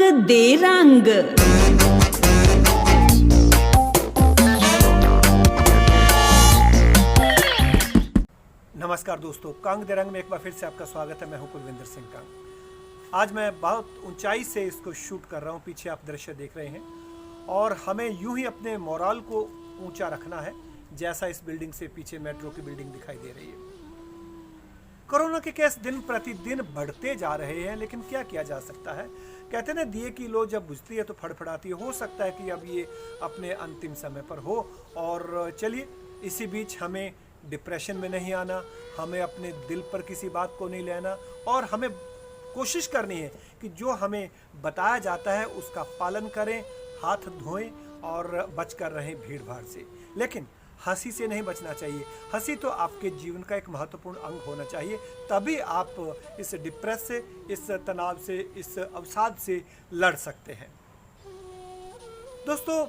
दे रंग। नमस्कार दोस्तों, कंग दे रंग में एक बार फिर से आपका स्वागत है। मैं हूं कुलविंदर सिंह कंग। आज मैं बहुत ऊंचाई से इसको शूट कर रहा हूं। पीछे आप दृश्य देख रहे हैं और हमें यूं ही अपने मोराल को ऊंचा रखना है, जैसा इस बिल्डिंग से पीछे मेट्रो की बिल्डिंग दिखाई दे रही है। कोरोना के केस दिन प्रतिदिन बढ़ते जा रहे हैं, लेकिन क्या किया जा सकता है। कहते हैं ना, दिए की लो जब बुझती है तो फड़फड़ाती है। हो सकता है कि अब ये अपने अंतिम समय पर हो। और चलिए, इसी बीच हमें डिप्रेशन में नहीं आना, हमें अपने दिल पर किसी बात को नहीं लेना और हमें कोशिश करनी है कि जो हमें बताया जाता है उसका पालन करें, हाथ धोएं और बचकर रहें भीड़ भाड़ से। लेकिन हंसी से नहीं बचना चाहिए। हंसी तो आपके जीवन का एक महत्वपूर्ण अंग होना चाहिए, तभी आप इस डिप्रेस से, इस तनाव से, इस अवसाद से लड़ सकते हैं। दोस्तों,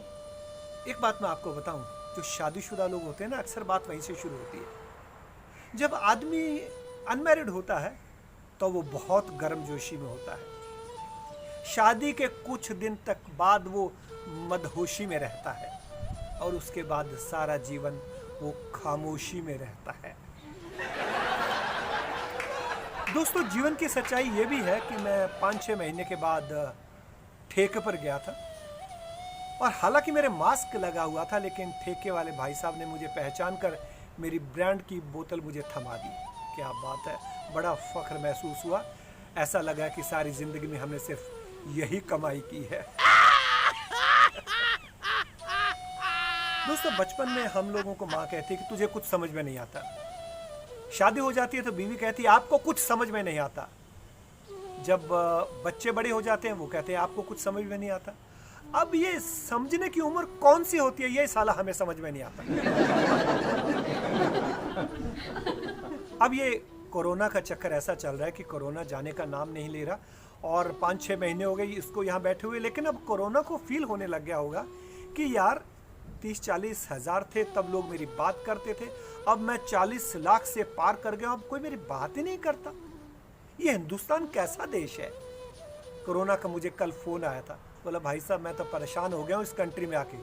एक बात मैं आपको बताऊं, जो शादीशुदा लोग होते हैं ना, अक्सर बात वहीं से शुरू होती है। जब आदमी अनमैरिड होता है तो वो बहुत गर्मजोशी में होता है। शादी के कुछ दिन तक बाद वो मदहोशी में रहता है और उसके बाद सारा जीवन वो खामोशी में रहता है। दोस्तों, जीवन की सच्चाई ये भी है कि मैं 5-6 महीने के बाद ठेके पर गया था और हालांकि मेरे मास्क लगा हुआ था, लेकिन ठेके वाले भाई साहब ने मुझे पहचान कर मेरी ब्रांड की बोतल मुझे थमा दी। क्या बात है, बड़ा फख्र महसूस हुआ। ऐसा लगा कि सारी जिंदगी में हमने सिर्फ यही कमाई की है। दोस्तों, बचपन में हम लोगों को माँ कहती है कि तुझे कुछ समझ में नहीं आता। शादी हो जाती है तो बीवी कहती है आपको कुछ समझ में नहीं आता। जब बच्चे बड़े हो जाते हैं वो कहते हैं आपको कुछ समझ में नहीं आता। अब ये समझने की उम्र कौन सी होती है, ये साला हमें समझ में नहीं आता। अब ये कोरोना का चक्कर ऐसा चल रहा है कि कोरोना जाने का नाम नहीं ले रहा और 5-6 महीने हो गए इसको यहाँ बैठे हुए। लेकिन अब कोरोना को फील होने लग गया होगा कि यार 30-40 हज़ार थे तब लोग मेरी बात करते थे, अब मैं 40 लाख से पार कर गया, अब कोई मेरी बात ही नहीं करता। ये हिंदुस्तान कैसा देश है। कोरोना का मुझे कल फोन आया था, बोला भाई साहब मैं तो परेशान हो गया हूँ इस कंट्री में आके।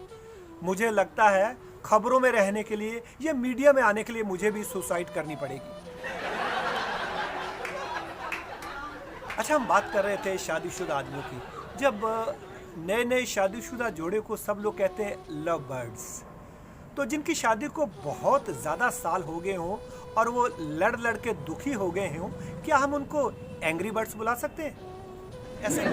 मुझे लगता है खबरों में रहने के लिए, ये मीडिया में आने के लिए मुझे भी सुसाइड करनी पड़ेगी। अच्छा, हम बात कर रहे थे शादीशुदा आदमियों की। जब नए नए शादीशुदा जोड़े को सब लोग कहते हैं लव बर्ड्स, तो जिनकी शादी को बहुत ज़्यादा साल हो गए हों और वो लड़ लड़ के दुखी हो गए हों, क्या हम उनको एंग्री बर्ड्स बुला सकते हैं? ऐसे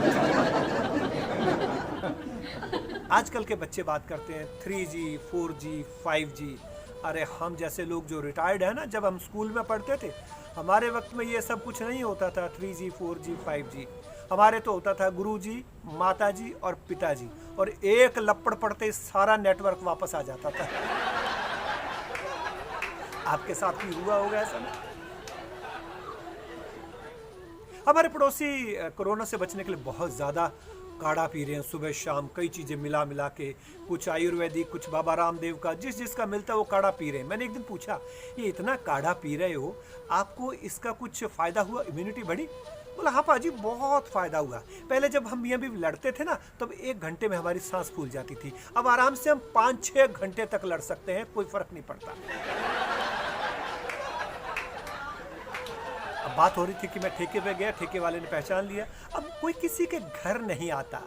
आजकल के बच्चे बात करते हैं 3G, 4G, 5G। अरे हम जैसे लोग जो रिटायर्ड है ना, जब हम स्कूल में पढ़ते थे हमारे वक्त में ये सब कुछ नहीं होता था। 3G, 4G, 5G हमारे तो होता था गुरुजी, माताजी और पिताजी, और एक लपड़ पड़ते सारा नेटवर्क वापस आ जाता था। आपके साथ भी हुआ होगा ऐसा ना? हमारे पड़ोसी कोरोना से बचने के लिए बहुत ज़्यादा काढ़ा पी रहे हैं, सुबह शाम कई चीज़ें मिला मिला के, कुछ आयुर्वेदिक, कुछ बाबा रामदेव का, जिस जिसका मिलता है वो काढ़ा पी रहे हैं। मैंने एक दिन पूछा, ये इतना काढ़ा पी रहे हो, आपको इसका कुछ फ़ायदा हुआ, इम्यूनिटी बढ़ी? बोला हाँ पाजी, बहुत फ़ायदा हुआ। पहले जब हम यहाँ भी लड़ते थे ना, तब 1 घंटे में हमारी सांस फूल जाती थी। अब आराम से हम 5-6 घंटे तक लड़ सकते हैं, कोई फ़र्क नहीं पड़ता। अब बात हो रही थी कि मैं ठेके पे गया, ठेके वाले ने पहचान लिया। अब कोई किसी के घर नहीं आता।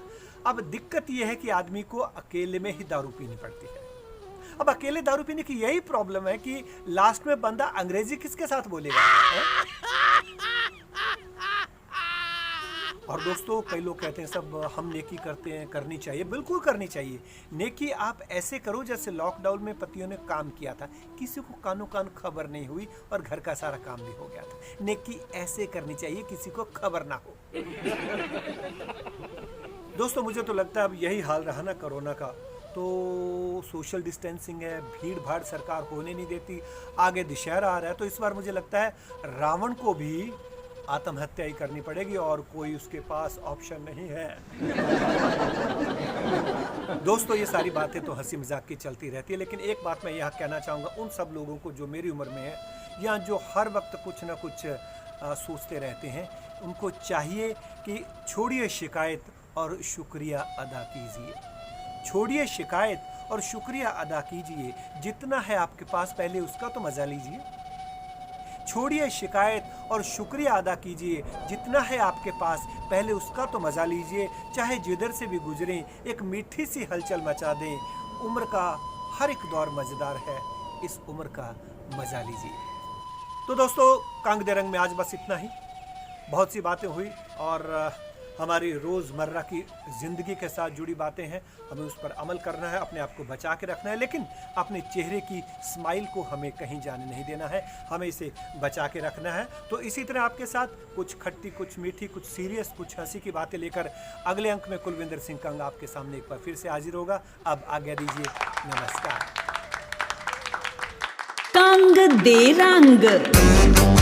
अब दिक्कत यह है कि आदमी को अकेले में ही दारू पीनी पड़ती है। अब अकेले दारू पीने की यही प्रॉब्लम है कि लास्ट में बंदा अंग्रेजी किसके साथ बोलेगा? और दोस्तों, कई लोग कहते हैं सब हम नेकी करते हैं, करनी चाहिए। बिल्कुल करनी चाहिए। नेकी आप ऐसे करो जैसे लॉकडाउन में पतियों ने काम किया था, किसी को कानो कान खबर नहीं हुई और घर का सारा काम भी हो गया था। नेकी ऐसे करनी चाहिए, किसी को खबर ना हो। दोस्तों, मुझे तो लगता है अब यही हाल रहा ना कोरोना का, तो सोशल डिस्टेंसिंग है, भीड़ भाड़ सरकार होने नहीं देती, आगे दशहरा आ रहा है, तो इस बार मुझे लगता है रावण को भी आत्महत्या ही करनी पड़ेगी और कोई उसके पास ऑप्शन नहीं है। दोस्तों, ये सारी बातें तो हंसी मजाक की चलती रहती है, लेकिन एक बात मैं यहाँ कहना चाहूँगा उन सब लोगों को जो मेरी उम्र में है या जो हर वक्त कुछ ना कुछ सोचते रहते हैं, उनको चाहिए कि छोड़िए शिकायत और शुक्रिया अदा कीजिए। छोड़िए शिकायत और शुक्रिया अदा कीजिए। जितना है आपके पास पहले उसका तो मजा लीजिए। छोड़िए शिकायत और शुक्रिया अदा कीजिए। जितना है आपके पास पहले उसका तो मजा लीजिए। चाहे जिधर से भी गुजरें एक मीठी सी हलचल मचा दें। उम्र का हर एक दौर मजेदार है, इस उम्र का मजा लीजिए। तो दोस्तों, कांग दे रंग में आज बस इतना ही। बहुत सी बातें हुई और हमारी रोज़मर्रा की ज़िंदगी के साथ जुड़ी बातें हैं, हमें उस पर अमल करना है, अपने आप को बचा के रखना है, लेकिन अपने चेहरे की स्माइल को हमें कहीं जाने नहीं देना है, हमें इसे बचा के रखना है। तो इसी तरह आपके साथ कुछ खट्टी, कुछ मीठी, कुछ सीरियस, कुछ हंसी की बातें लेकर अगले अंक में कुलविंदर सिंह कंग आपके सामने एक बार फिर से हाजिर होगा। अब आज्ञा दीजिए, नमस्कार। कंग दे रंग।